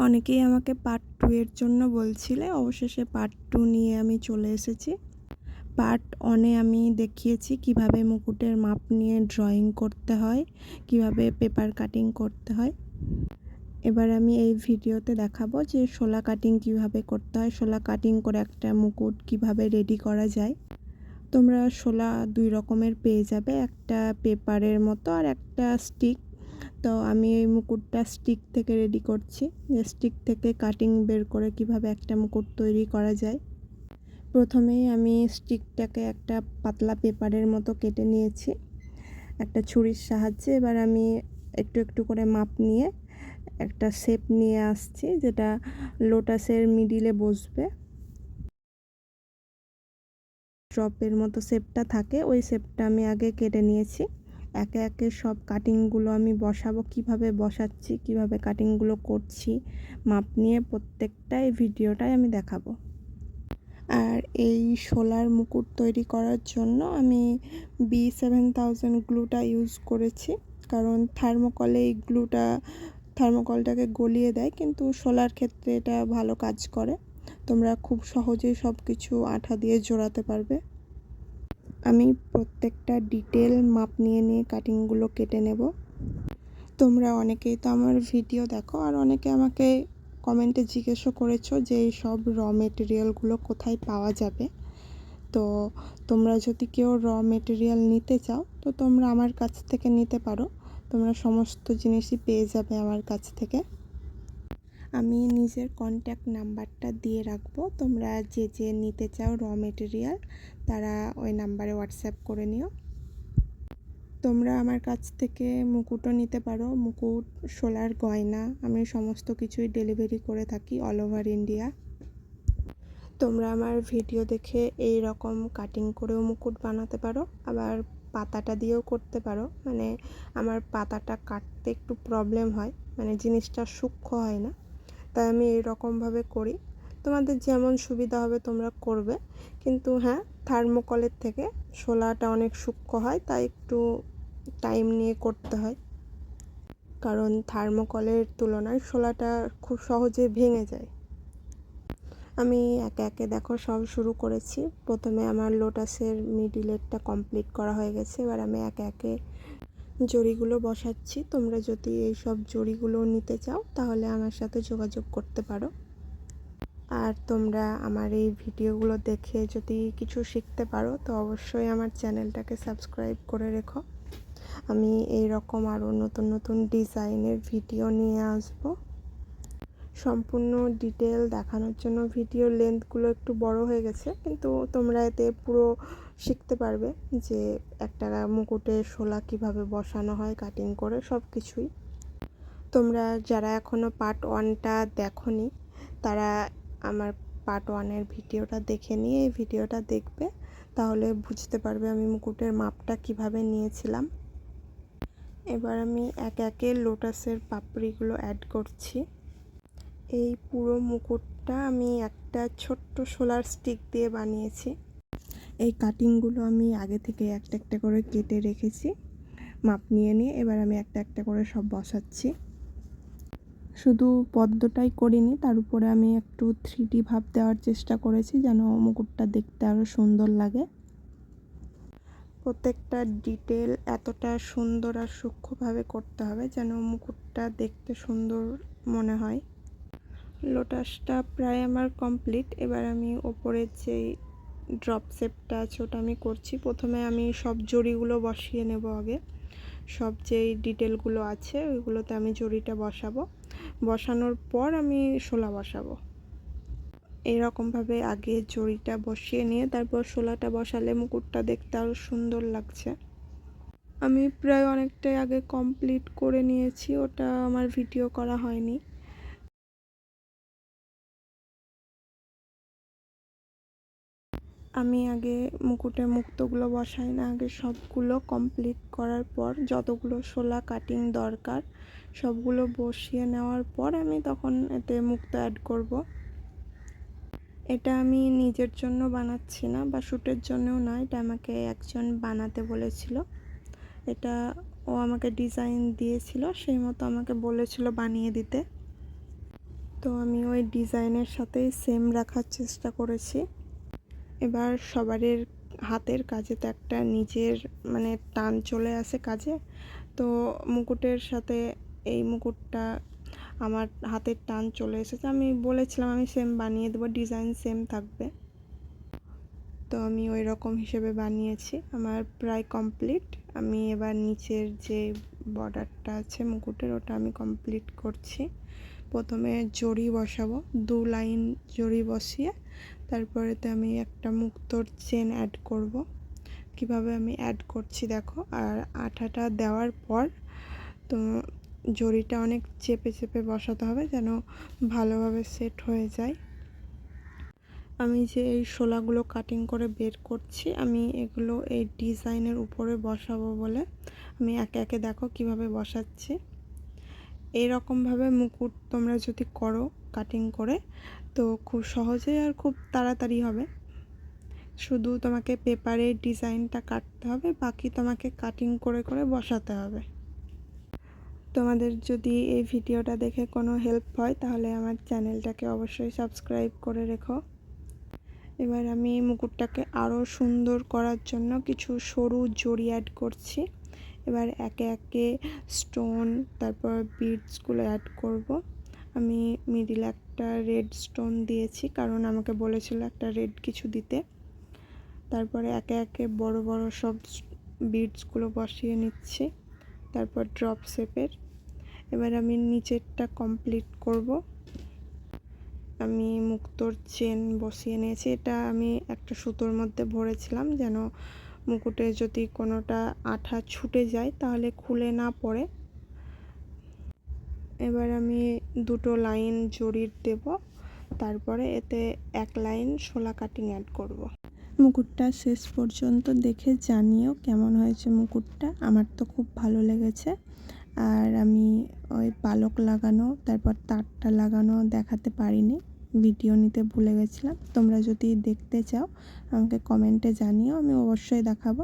অনেকেই আমাকে পার্ট 2 এর জন্য বলছিলে, অবশেষে পার্ট 2 নিয়ে আমি চলে এসেছি। পার্ট 1 এ আমি দেখিয়েছি কিভাবে মুকুটের মাপ নিয়ে ড্রয়িং করতে হয়, কিভাবে পেপার কাটিং করতে হয়। এবার আমি এই ভিডিওতে দেখাবো যে শোলা কাটিং কিভাবে করতে হয়, শোলা কাটিং করে একটা মুকুট কিভাবে রেডি করা যায়। তোমরা শোলা 2 রকমের পেয়ে যাবে, একটা পেপারের মতো আর একটা স্টিক। তো আমি এই মুকুটটা স্টিক থেকে রেডি করছি, যে স্টিক থেকে কাটিং বের করে কিভাবে একটা মুকুট তৈরি করা যায়। প্রথমেই আমি স্টিকটাকে একটা পাতলা পেপারের মতো কেটে নিয়েছি একটা ছুরির সাহায্যে। এবার আমি একটু একটু করে মাপ নিয়ে একটা শেপ নিয়ে আসছি, যেটা লোটাসের মিডিলে বসবে। ড্রপের মতো শেপটা থাকে, ওই শেপটা আমি আগে কেটে নিয়েছি। একে একে সব কাটিংগুলো আমি বসাবো, কিভাবে বসাচ্ছি, কিভাবে কাটিংগুলো করছি মাপ নিয়ে প্রত্যেকটা এই ভিডিওটাই আমি দেখাবো। আর এই শোলার মুকুট তৈরি করার জন্য আমি B7000 গ্লুটা ইউজ করেছি, কারণ থার্মোকলে এই গ্লুটা থার্মোকলটাকে গলিয়ে দেয়, কিন্তু শোলার ক্ষেত্রে এটা ভালো কাজ করে। তোমরা খুব সহজেই সব কিছু আঠা দিয়ে জোড়াতে পারবে। আমি প্রত্যেকটা ডিটেল মাপ নিয়ে নিয়ে কাটিংগুলো কেটে নেব। তোমরা অনেকেই তো আমার ভিডিও দেখো, আর অনেকে আমাকে কমেন্টে জিজ্ঞেসও করেছো যে এই সব র মেটেরিয়ালগুলো কোথায় পাওয়া যাবে। তো তোমরা যদি কেউ র মেটেরিয়াল নিতে চাও তো তোমরা আমার কাছ থেকে নিতে পারো, তোমরা সমস্ত জিনিসই পেয়ে যাবে আমার কাছ থেকে। আমি নিজের কন্ট্যাক্ট নাম্বারটা দিয়ে রাখবো, তোমরা যে যে নিতে চাও র মেটেরিয়াল তারা ওই নাম্বারে হোয়াটসঅ্যাপ করে নিও। তোমরা আমার কাছ থেকে মুকুটও নিতে পারো, মুকুট, শোলার গয়না, আমি সমস্ত কিছুই ডেলিভারি করে থাকি অল ওভার ইন্ডিয়া। তোমরা আমার ভিডিও দেখে এই রকম কাটিং করেও মুকুট বানাতে পারো, আবার পাতাটা দিয়েও করতে পারো। মানে আমার পাতাটা কাটতে একটু প্রবলেম হয়, মানে জিনিসটা সূক্ষ্ম হয় না, তাই আমি এই রকমভাবে করি। তোমাদের যেমন সুবিধা হবে তোমরা করবে, কিন্তু হ্যাঁ, থার্মোকলের থেকে শোলাটা অনেক সূক্ষ্ম হয়, তাই একটু টাইম নিয়ে করতে হয়, কারণ থার্মোকলের তুলনায় শোলাটা খুব সহজে ভেঙে যায়। আমি একে একে দেখো সব শুরু করেছি। প্রথমে আমার লোটাসের মিডিলেরটা কমপ্লিট করা হয়ে গেছে, এবার আমি একে একে জড়িগুলো বসাচ্ছি। তোমরা যদি এই সব জড়িগুলো নিতে চাও তাহলে আমার সাথে যোগাযোগ করতে পারো। আর তোমরা আমার এই ভিডিওগুলো দেখে যদি কিছু শিখতে পারো তো অবশ্যই আমার চ্যানেলটাকে সাবস্ক্রাইব করে রেখো। আমি এই রকম আরও নতুন নতুন ডিজাইনের ভিডিও নিয়ে আসব। সম্পূর্ণ ডিটেল দেখানোর জন্য ভিডিও লেন্থগুলো একটু বড় হয়ে গেছে, কিন্তু তোমরা এতে পুরো শিখতে পারবে যে একটা মুকুটে শোলা কিভাবে বসানো হয় কাটিং করে সব কিছুই। তোমরা যারা এখনও পার্ট 1টা দেখোনি তারা আমার পার্ট 1-এর ভিডিওটা দেখে নিয়ে এই ভিডিওটা দেখবে, তাহলে বুঝতে পারবে আমি মুকুটের মাপটা কিভাবে নিয়েছিলাম। এবার আমি একে একে লোটাসের পাপড়িগুলো অ্যাড করছি। এই পুরো মুকুটটা আমি একটা ছোট্ট শোলার স্টিক দিয়ে বানিয়েছি। এই কাটিংগুলো আমি আগে থেকে একটা একটা করে কেটে রেখেছি মাপ নিয়ে নিয়ে। এবার আমি একটা একটা করে সব বসাচ্ছি। শুধু পদ্মটাই করিনি, তার উপরে আমি একটু 3D ভাব দেওয়ার চেষ্টা করেছি যেন মুকুটটা দেখতে আরও সুন্দর লাগে। প্রত্যেকটা ডিটেল এতটা সুন্দর আর সূক্ষ্মভাবে করতে হবে যেন মুকুটটা দেখতে সুন্দর মনে হয়। লোটাসটা প্রায় আমার কমপ্লিট। এবার আমি ওপরের যেই ড্রপ শেপটা আছে ওটা আমি করছি। প্রথমে আমি সব জড়িগুলো বসিয়ে নেব আগে, সব যেই ডিটেলগুলো আছে ওইগুলোতে আমি জড়িটা বসাবো। বসানোর পর আমি শোলা বসাবো। এরকমভাবে আগে জড়িটা বসিয়ে নিয়ে তারপর শোলাটা বসালে মুকুটটা দেখতে আরও সুন্দর লাগছে। আমি প্রায় অনেকটাই আগে কমপ্লিট করে নিয়েছি, ওটা আমার ভিডিও করা হয়নি। আমি আগে মুকুটের মুক্তগুলো বসাই না, আগে সবগুলো কমপ্লিট করার পর যতগুলো শোলা কাটিং দরকার সবগুলো বসিয়ে নেওয়ার পর আমি তখন এতে মুক্ত অ্যাড করব। এটা আমি নিজের জন্য বানাচ্ছি না বা শ্যুটের জন্যও না, এটা আমাকে একজন বানাতে বলেছিল। এটা ও আমাকে ডিজাইন দিয়েছিল, সেই মতো আমাকে বলেছিল বানিয়ে দিতে। তো আমি ওই ডিজাইনের সাথেই সেম রাখার চেষ্টা করেছি। এবার সবারের হাতের কাজে তো একটা নিজের মানে টান চলে আসে কাজে। তো মুকুটের সাথে এই মুকুটটা আমার হাতের টান চলে এসেছে। আমি বলেছিলাম আমি সেম বানিয়ে দেবো, ডিজাইন সেম থাকবে। তো আমি ওই রকম হিসেবে বানিয়েছি। আমার প্রায় কমপ্লিট। আমি এবার নিচের যে বর্ডারটা আছে মুকুটের ওটা আমি কমপ্লিট করছি। প্রথমে জড়ি বসাবো, 2 লাইন জড়ি বসিয়ে তারপরেতে আমি একটা মুক্তোর চেন অ্যাড করব। কিভাবে আমি অ্যাড করছি দেখো। আর আঠাটা দেওয়ার পর তো জড়িটা অনেক চেপে চেপে বসাতে হবে যেন ভালোভাবে সেট হয়ে যায়। আমি যে এই শোলাগুলো কাটিং করে বের করছি, আমি এগুলো এই ডিজাইনের উপরে বসাবো বলে আমি একে একে দেখো কিভাবে বসাচ্ছি। এইরকমভাবে মুকুট তোমরা যদি করো কাটিং করে তো খুব সহজেই আর খুব তাড়াতাড়ি হবে। শুধু তোমাকে পেপারে ডিজাইনটা কাটতে হবে, বাকি তোমাকে কাটিং করে করে বসাতে হবে। তোমাদের যদি এই ভিডিওটা দেখে কোনো হেল্প হয় তাহলে আমার চ্যানেলটাকে অবশ্যই সাবস্ক্রাইব করে রেখো। এবার আমি মুকুটটাকে আরও সুন্দর করার জন্য কিছু সরু জড়ি অ্যাড করছি। এবার একে একে স্টোন তারপর বিডসগুলো অ্যাড করব। আমি মিডিলে একটা রেড স্টোন দিয়েছি কারণ আমাকে বলেছিল একটা রেড কিছু দিতে। তারপরে একে একে বড় বড় সব বিডসগুলো বসিয়ে নিচ্ছি, তারপর ড্রপ শেপের। এবার আমি নিচেরটা কমপ্লিট করব। আমি মুক্তোর চেন বসিয়ে নিয়েছি। এটা আমি একটা সুতোর মধ্যে ভরেছিলাম যেন মুকুটে যদি কোনোটা আঠা ছুটে যায় তাহলে খুলে না পড়ে। এবার আমি 2টো লাইন জড়ির দেব, তারপরে এতে 1 লাইন শোলা কাটিং অ্যাড করব। মুকুটটা শেষ পর্যন্ত দেখে জানিও কেমন হয়েছে মুকুটটা। আমার তো খুব ভালো লেগেছে। আর আমি ওই পালক লাগানো তারপর তারটা লাগানো দেখাতে পারিনি, ভিডিও নিতে ভুলে গেছিলাম। তোমরা যদি দেখতে চাও আমাকে কমেন্টে জানিও, আমি অবশ্যই দেখাবো।